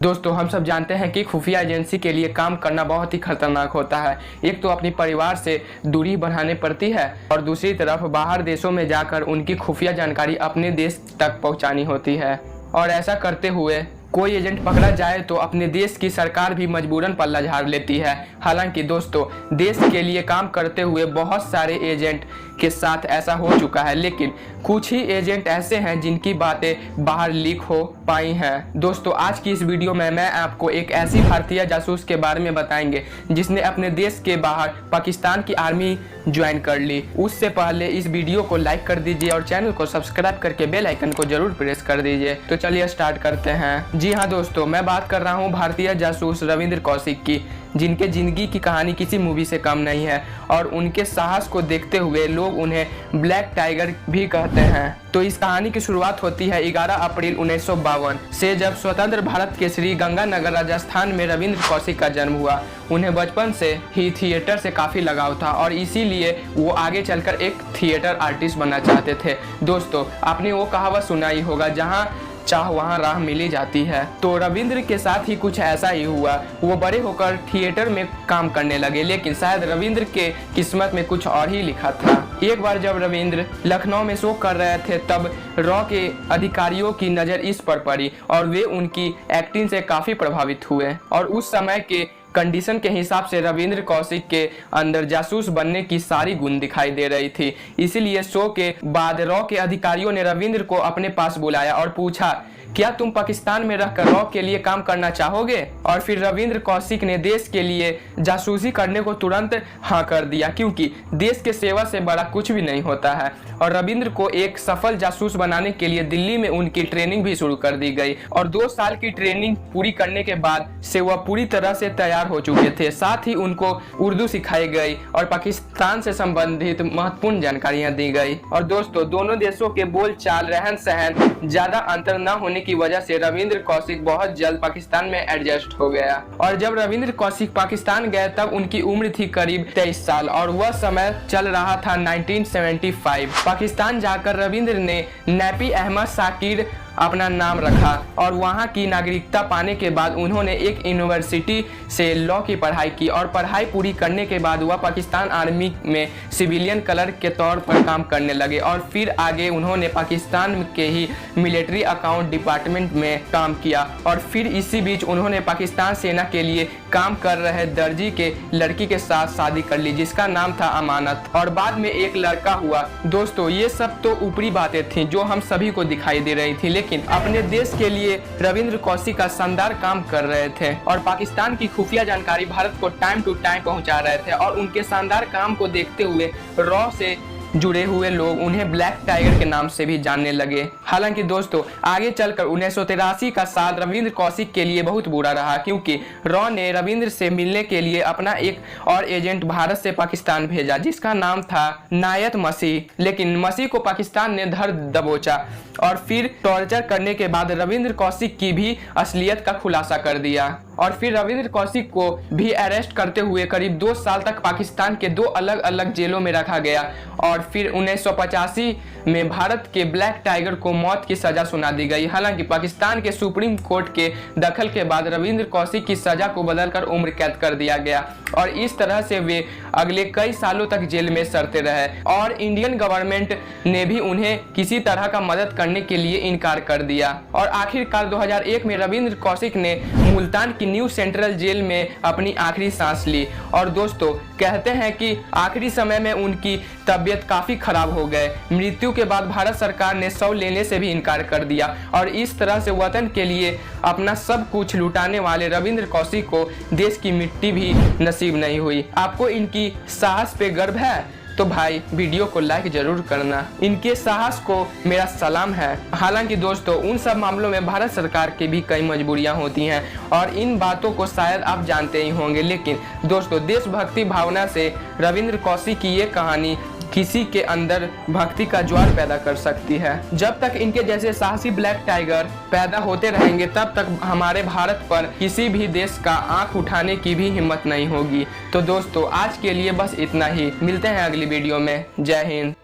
दोस्तों हम सब जानते हैं कि खुफिया एजेंसी के लिए काम करना बहुत ही खतरनाक होता है। एक तो अपने परिवार से दूरी बढ़ानी पड़ती है और दूसरी तरफ बाहर देशों में जाकर उनकी खुफिया जानकारी अपने देश तक पहुंचानी होती है। और ऐसा करते हुए कोई एजेंट पकड़ा जाए तो अपने देश की सरकार भी मजबूरन पल्ला झाड़ लेती है। हालांकि दोस्तों देश के लिए काम करते हुए बहुत सारे एजेंट के साथ ऐसा हो चुका है, लेकिन कुछ ही एजेंट ऐसे हैं जिनकी बातें बाहर लीक हो पाई हैं। दोस्तों आज की इस वीडियो में मैं आपको एक ऐसी भारतीय जासूस के बारे में बताएंगे जिसने अपने देश के बाहर पाकिस्तान की आर्मी ज्वाइन कर ली। उससे पहले इस वीडियो को लाइक कर दीजिए और चैनल को सब्सक्राइब करके बेल आइकन को जरूर प्रेस कर दीजिए। तो चलिए स्टार्ट करते हैं। जी हाँ दोस्तों, मैं बात कर रहा हूँ भारतीय जासूस रविंद्र कौशिक की, जिनके जिंदगी की कहानी किसी मूवी से कम नहीं है और उनके साहस को देखते हुए लोग उन्हें ब्लैक टाइगर भी कहते हैं। तो इस कहानी की शुरुआत होती है 11 अप्रैल 1952 से, जब स्वतंत्र भारत के श्री गंगानगर राजस्थान में रविंद्र कौशिक का जन्म हुआ। उन्हें बचपन से ही थिएटर से काफ़ी लगाव था और इसीलिए वो आगे चलकर एक थिएटर आर्टिस्ट बनना चाहते थे। दोस्तों आपने वो कहावत सुना ही होगा, जहाँ चाह वहाँ राह मिली जाती है। तो रविंद्र के साथ ही कुछ ऐसा ही हुआ। वो बड़े होकर थिएटर में काम करने लगे, लेकिन शायद रविंद्र के किस्मत में कुछ और ही लिखा था। एक बार जब रविंद्र लखनऊ में शो कर रहे थे तब रॉ के अधिकारियों की नज़र इस पर पड़ी और वे उनकी एक्टिंग से काफ़ी प्रभावित हुए। और उस समय के कंडीशन के हिसाब से रविंद्र कौशिक के अंदर जासूस बनने की सारी गुण दिखाई दे रही थी। इसीलिए शो के बाद रॉ के अधिकारियों ने रविंद्र को अपने पास बुलाया और पूछा, क्या तुम पाकिस्तान में रहकर रॉ के लिए काम करना चाहोगे? और फिर रविंद्र कौशिक ने देश के लिए जासूसी करने को तुरंत हाँ कर दिया, क्योंकि देश के सेवा से बड़ा कुछ भी नहीं होता है। और रविंद्र को एक सफल जासूस बनाने के लिए दिल्ली में उनकी ट्रेनिंग भी शुरू कर दी गई और 2 साल की ट्रेनिंग पूरी करने के बाद से वह पूरी तरह से तैयार हो चुके थे। साथ ही उनको उर्दू सिखाई गई और पाकिस्तान से संबंधित महत्वपूर्ण जानकारियां दी गई। और दोस्तों दोनों देशों के बोलचाल, रहन सहन ज्यादा अंतर न होने की वजह से रविंद्र कौशिक बहुत जल्द पाकिस्तान में एडजस्ट हो गया। और जब रविंद्र कौशिक पाकिस्तान गए तब उनकी उम्र थी करीब 23 साल और वह समय चल रहा था 1975। पाकिस्तान जाकर रविंद्र ने नैपी अहमद शाकिर अपना नाम रखा और वहां की नागरिकता पाने के बाद उन्होंने एक यूनिवर्सिटी से लॉ की पढ़ाई की और पढ़ाई पूरी करने के बाद वह पाकिस्तान आर्मी में सिविलियन क्लर्क के तौर पर काम करने लगे। और फिर आगे उन्होंने पाकिस्तान के ही मिलिट्री अकाउंट डिपार्टमेंट में काम किया और फिर इसी बीच उन्होंने पाकिस्तान सेना के लिए काम कर रहे दर्जी के लड़की के साथ शादी कर ली, जिसका नाम था अमानत, और बाद में एक लड़का हुआ। दोस्तों ये सब तो ऊपरी बातें थी जो हम सभी को दिखाई दे रही थी, लेकिन अपने देश के लिए रविंद्र कौशिक का शानदार काम कर रहे थे और पाकिस्तान की खुफिया जानकारी भारत को टाइम टू टाइम पहुंचा रहे थे। और उनके शानदार काम को देखते हुए रॉ से जुड़े हुए लोग उन्हें ब्लैक टाइगर के नाम से भी जानने लगे। हालांकि दोस्तों आगे चलकर 1983 का साल रविंद्र कौशिक के लिए बहुत बुरा रहा, क्योंकि रॉ ने रविंद्र से मिलने के लिए अपना एक और एजेंट भारत से पाकिस्तान भेजा, जिसका नाम था नायत मसीह। लेकिन मसीह को पाकिस्तान ने धर दबोचा और फिर टॉर्चर करने के बाद रविंद्र कौशिक की भी असलियत का खुलासा कर दिया। और फिर रविंद्र कौशिक को भी अरेस्ट करते हुए करीब 2 साल तक पाकिस्तान के 2 अलग अलग जेलों में रखा गया। और फिर 1985 में भारत के ब्लैक टाइगर को मौत की सजा सुना दी गई। हालांकि पाकिस्तान के सुप्रीम कोर्ट के दखल के बाद रविंद्र कौशिक की सजा को बदलकर उम्र कैद कर दिया गया और इस तरह से वे अगले कई सालों तक जेल में सड़ते रहे और इंडियन गवर्नमेंट ने भी उन्हें किसी तरह का मदद करने के लिए इनकार कर दिया। और आखिरकार 2001 में रविंद्र कौशिक ने मुल्तान की न्यू सेंट्रल जेल में अपनी आखिरी सांस ली। और दोस्तों कहते हैं कि आखिरी समय में उनकी तबीयत काफी खराब हो गए। मृत्यु के बाद भारत सरकार ने शव लेने से भी इनकार कर दिया और इस तरह से वतन के लिए अपना सब कुछ लुटाने वाले रविंद्र कौशिक को देश की मिट्टी भी नसीब नहीं हुई। आपको इनकी साहस पे गर्व है? तो भाई वीडियो को लाइक जरूर करना। इनके साहस को मेरा सलाम है। हालांकि दोस्तों उन सब मामलों में भारत सरकार की भी कई मजबूरियां होती हैं और इन बातों को शायद आप जानते ही होंगे, लेकिन दोस्तों देशभक्ति भावना से रविंद्र कौशिक की ये कहानी किसी के अंदर भक्ति का ज्वार पैदा कर सकती है। जब तक इनके जैसे साहसी ब्लैक टाइगर पैदा होते रहेंगे तब तक हमारे भारत पर किसी भी देश का आंख उठाने की भी हिम्मत नहीं होगी। तो दोस्तों आज के लिए बस इतना ही। मिलते हैं अगली वीडियो में। जय हिंद।